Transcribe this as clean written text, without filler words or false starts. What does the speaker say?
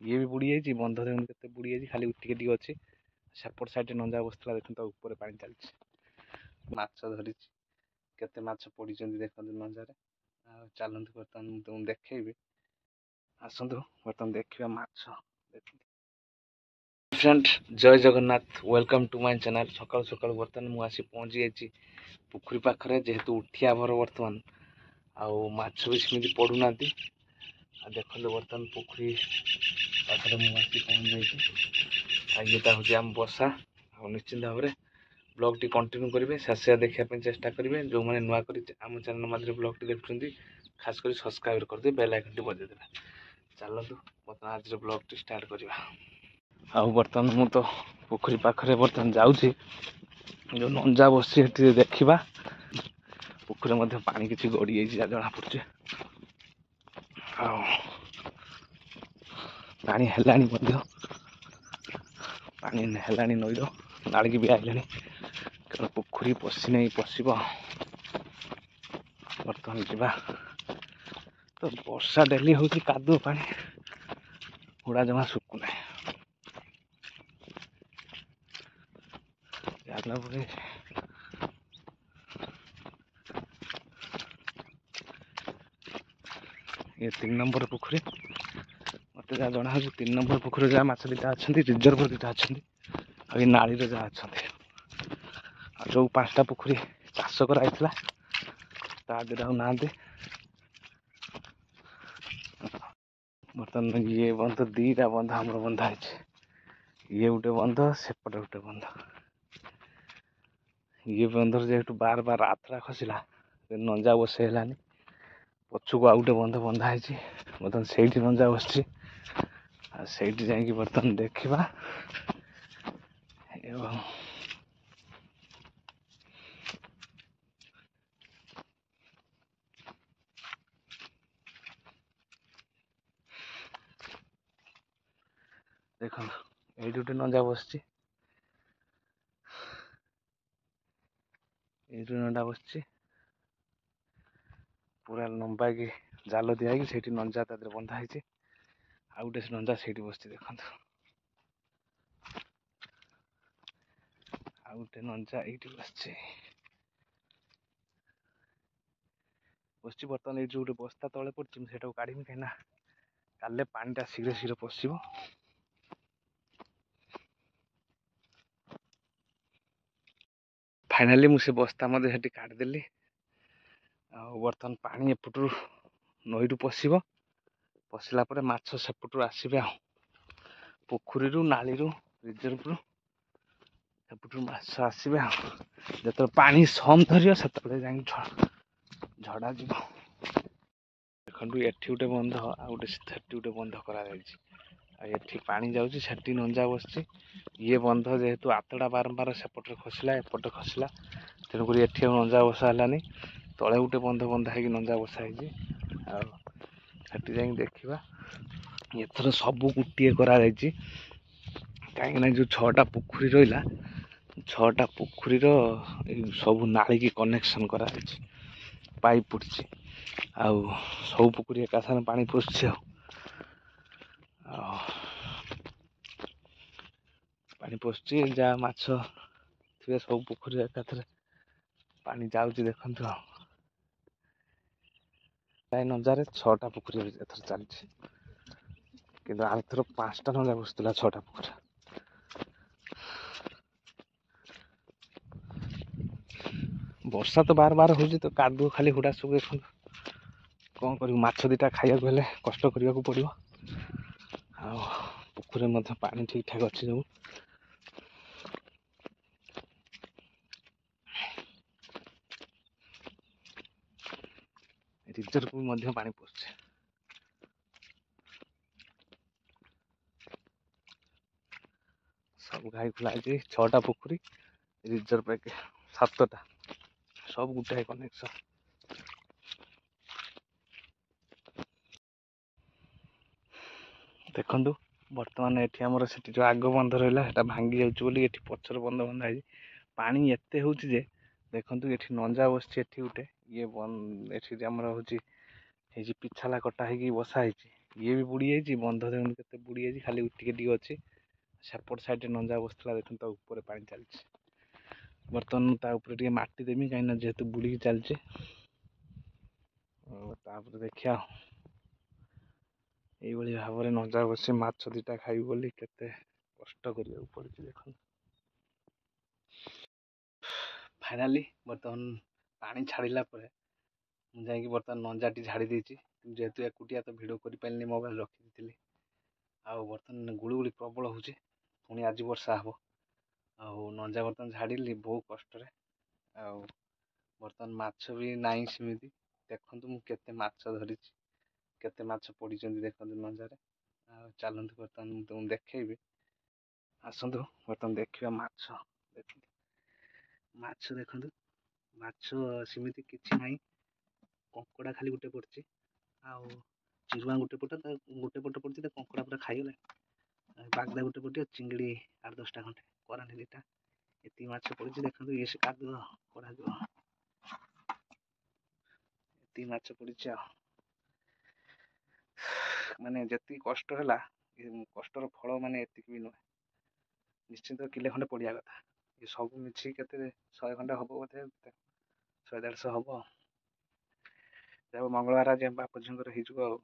ये भी बुड़ी जाइए बंध देखते बुड़ी जाइए खाली टी अच्छी सेपट साइड नंजा बसला देखते ऊपर पानी चलती माछ धरी केते माछ पड़ी देखते नंजार चलते बर्तमान तुमको देखी आसतु बर्तमान देखा माछ फ्रेंड जय Jagannath welcome to my channel सकाल सकाल बर्तमान मुझे पहुँची जाइए पुखरी पाखे जेहेतु उठिया भर बर्तमान आउ माछ भी सेमती पड़ूना देखो बर्तमान पुखरी पाखे मुझे पहुँच जाइए ये हूँ आम बसा और निश्चिंत भाव में ब्लॉग टी कंटिन्यू करेंगे शेष देखापी चेष्टा करेंगे जो मैंने नुआ कर आम चैनल माध्यम ब्लॉग टी देखुं खास कर सब्सक्राइब करदे बेल आइकन टी बजेदेवे चलतु बर्तमान आज ब्लॉग टी स्टार्ट करवा आउ बर्तमान मु तो पोखरी पाखे बर्तमान जाऊँगी जो नंजा बस देखा पोखरी मध्य पानी किसी गड़ी जना पड़े पानी हेलानी पानी हेलानी नईर नाड़ी भी आइलानी कारण पोखरी पशि नहीं पशब बर्तमान जावा तो वर्षा डेली हूँ कादुଅ पानी हुड़ा जमा सुकुना जालापुरे ये 3 नंबर पोखरी मत जहाँ जना 3 नंबर पोखरी जहाँ माछ दीटा अच्छा रिजर्व दीटा अच्छा ये नाड़ी जहाँ अच्छा जो 5टा पोखरी चाष कराइला ता दिटा ना बर्तमान ये बंध 2टा बंध आम बंधा है ये गोटे बंध सेपटे गोटे बंध ये बंधर जेहेतु बार बार आथरा खसला नंजा बसैलानी पछक आउ गोटे बंध बंधा है बर्तमान से नंजा बस जा बर्तमान देखा देख ये गोटे नंजा बस नंजा बस पूरा लंबा कि जाल दिखाई से नंजा तर बंधा है आउ गोटे नंजा से बस देखो आउ गोटे नंजा ये बस बर्तमान ये जो गोटे बस्ता तले पड़ी से काढ़ी कहीं काले पानीटा शीघ्र शीघ्र पशब फाइनाली मुझे बस्ता मध्य काटिदेली बर्तमान पानी एपटू नईरू पशब पशिला माछ सेपटू आसवे पोखरी नाली रिजर्व सेपटू माछ आसवे जो पानी सम धर से झड़ा जीव देखु ये गोटे बंध आ गए गोटे बंध कर पानी जाऊँगी नंजा बस ये बंध जेहेतु आतड़ा बारंबार सेपटे खसला एपटे खसला तेणुक ये नंजा बसालानी तले गोटे बंध बंधा है नंजा बसाई जा देखा एथर सब गोटे कहीं जो 6टा पोखरी रहा 6टा पोखरी सब नाली की कनेक्शन कर पाइप पड़ी आउ सब पोखरी एका साथ पानी पशुचे पानी पशुची जहाँ माछ थे सब पोखरी एकाथरे पानी जाऊँगी देखु नंजार 6टा पोखरी एथर चलती कि आर 5टा नंजा बसुला 6टा पोखरी वर्षा तो बार बार हो तो कादुଅ खाली हुड़ा सब देख कौन कर माछ दीटा खाया कष्ट करने को पड़ो पोखरी पानी ठीक ठाक अच्छी सब रिजर्व भी पानी पशुचे सब घाई खुला 6टा पोखरी रिजर्व 7टा सब गोटे कनेक्शन देखु बर्तमान ये आमर से जो आग बंध रहा भांगी जाऊँगी पचर बंध बंधा है पानी एत हो देखु ये नंजा बस गोटे ये आमर हूँ पिछाला कटा हो बसा ଇଏ ବି ବୁଡ଼ି ଯାଇଛି, ବନ୍ଧ ଦେଖନ୍ତୁ କେତେ ବୁଡ଼ି ଯାଇଛି, ଖାଲି ଟିକେ ଟିକେ ଅଛି। ସେପଟ ସାଇଡ଼୍ରେ ନଞ୍ଜା ବସିଥିଲା ଦେଖନ୍ତୁ, ତା ଉପରେ ପାଣି ଚାଲିଛି। ବର୍ତ୍ତମାନ ତା ଉପରେ ଟିକେ ମାଟି ଦେମି, କାହିଁକିନା ଯେହେତୁ ବୁଡ଼ିକି ଚାଲିଛି। ତାପରେ ଦେଖିବା ଏଇଭଳି ଭାବରେ ନଞ୍ଜା ବସି ମାଛ ଦୁଇଟା ଖାଇବି ବୋଲି କେତେ କଷ୍ଟ କରିବାକୁ ପଡୁଛି ଦେଖନ୍ତୁ। ଫାଇନାଲି ବର୍ତ୍ତମାନ ପାଣି ଛାଡ଼ିଲା ପରେ ମୁଁ ଯାଇକି ବର୍ତ୍ତମାନ ନଞ୍ଜାଟି ଝାଡ଼ି ଦେଇଛି। ଯେହେତୁ ଏକୁଟିଆ ତ ଭିଡ଼ିଓ କରିପାରିଲିନି, ମୋବାଇଲ୍ ରଖିଦେଇଥିଲି। ଆଉ ବର୍ତ୍ତମାନ ଗୁଳୁଗୁଳି ପ୍ରବଳ ହେଉଛି, ପୁଣି ଆଜି ବର୍ଷା ହେବ। ଆଉ ନଞ୍ଜା ବର୍ତ୍ତମାନ ଝାଡ଼ିଲି ବହୁ କଷ୍ଟରେ। ଆଉ ବର୍ତ୍ତମାନ ମାଛ ବି ନାହିଁ ସେମିତି। ଦେଖନ୍ତୁ ମୁଁ କେତେ ମାଛ ଧରିଛି, କେତେ ମାଛ ପଡ଼ିଛନ୍ତି ଦେଖନ୍ତୁ ନଞ୍ଜାରେ। ଆଉ ଚାଲନ୍ତୁ ବର୍ତ୍ତମାନ ମୁଁ ତୁମକୁ ଦେଖେଇବି। ଆସନ୍ତୁ ବର୍ତ୍ତମାନ ଦେଖିବା ମାଛ। ଦେଖନ୍ତୁ ମାଛ ଦେଖନ୍ତୁ, ମାଛ ସେମିତି କିଛି ନାହିଁ। କଙ୍କଡ଼ା ଖାଲି ଗୋଟେ ପଡ଼ିଛି, ଆଉ ଚିରୁଆ ଗୋଟେ ପଟ ପଡ଼ିଛି, ତା କଙ୍କଡ଼ା ପୁରା ଖାଇଗଲା। ବାଗଦା ଗୋଟେ ପଡ଼ିଛି, ଚିଙ୍ଗିଡ଼ି 8-10ଟା ଖଣ୍ଡେ, କରାଣ୍ଡି 2ଟା, ଏତିକି ମାଛ ପଡ଼ିଛି। ଦେଖନ୍ତୁ ଇଏ ସେ କାଦୁଅ କରାଯିବ, ଏତିକି ମାଛ ପଡ଼ିଛି। ଆଉ ମାନେ ଯେତିକି କଷ୍ଟ ହେଲା, କଷ୍ଟର ଫଳ ମାନେ ଏତିକି ବି ନୁହେଁ। ନିଶ୍ଚିନ୍ତ କିଲେ ଖଣ୍ଡେ ପଡ଼ିବା କଥା। ଏ ସବୁ ମିଶିକି କେତେ 100 ଖଣ୍ଡେ ହବ ବୋଧେ, 100-150 ହବ। ଯାହା ମଙ୍ଗଳବାର ଆଜି ଆମ ବାପ ଝିଅଙ୍କର ହେଇଯିବ ଆଉ।